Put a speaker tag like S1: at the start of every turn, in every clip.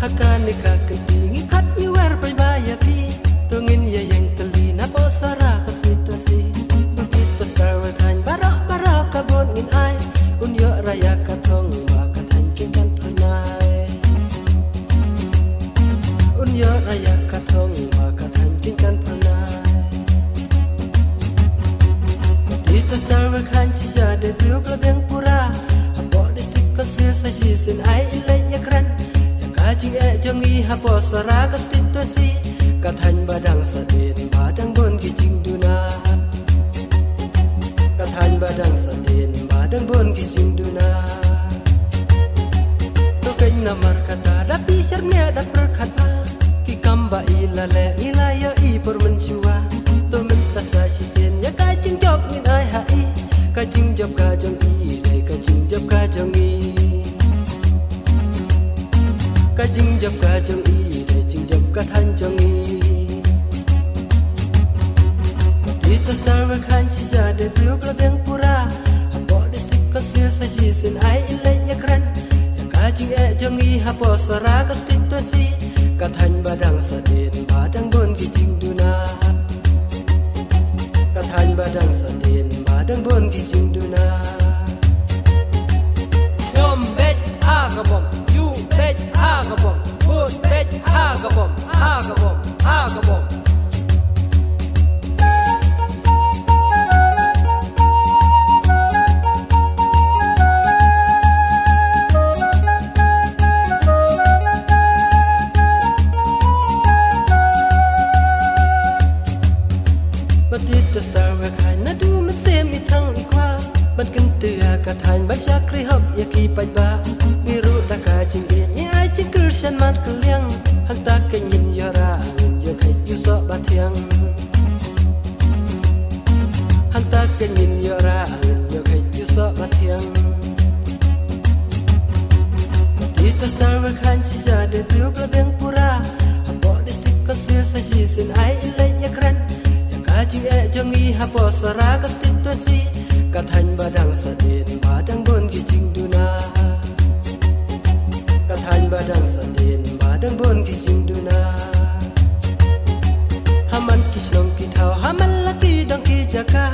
S1: Hakan ka kentingi kat ni wer pai baya pi tungin ya yang teli na posara ka situasi begitu star kan bara kabon ngin ai unyo raya ka thong wa ka than kin kan pernai unyo raya ka thong wa ka than kin kan pernai begitu star kan chi ja de biu ka beng pura abo de stik ka sil sa shi sin ai ilai ya kran Kaji jongi hapo saraga situasi Kathan badang sadin badang bon kijing duna Kathan badang sadin badang bon kijing duna Tukai namar kata dapi syarnya da perkata Ki kamba ilale ilaya i permencua Tu minta sa shisen ya kajing job min ai hai Kajing job ka jongi dai kajing job ka jongi Kajing jab ka jong i de jing jab ka than jong i Kita star wer khan chi ja de biu ka beng pura hapo de stik ka sil sa shi sin ai ilai ya kran ya kajing jong i hapo sara ka stik to si ka than badang sa den badang bon ki jing duna ka than badang sa den badang bon ki jing duna Yom bet agabom you bet agabom good bet agabom agabom Batit the star wer khai na du man sem i thang i kwa ban kan tia ka than ban sha kri hop ya ki pai ba ni ru da ka jing in ni ai chi kir shan mat kliang hak ta ka yin ya ra ngin ya khai yu so ba thiang hak ta ka yin ya ra ngin ya khai yu so ba thiang Batit the star wer khan chi ja de biu ka beng pura hapo de stik ka sil sa shi sin ai ilai ya kran Kaji jongi hapo saraga situasi Kathan badang sadin badang bon ki jing duna Kathan badang sadin badang bon ki jing duna Haman kishlong ki thau haman laki dong ki jaka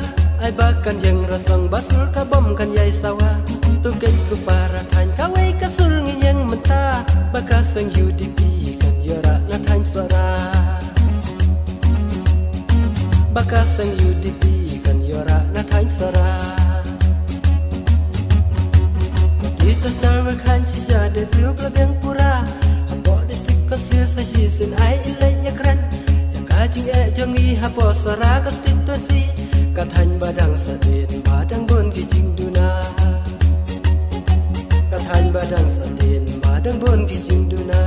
S1: Ai bakan yang rasang basur ka bom kan yai sawa Tu kai ku para than ka wei ka sur ngi yang menta Baka sang UDP kan yora na than sora Baka sang UDP kan yora na thain sara Kita star wer khan chi ja de biu ka beng pura hapo de stik ka sil sa shi sin ai ilai ya kran ya kajing jongi hapo sara ka stik to si ka than badang sa den badang bon ki jing duna ka than badang sa den badang bon ki jing duna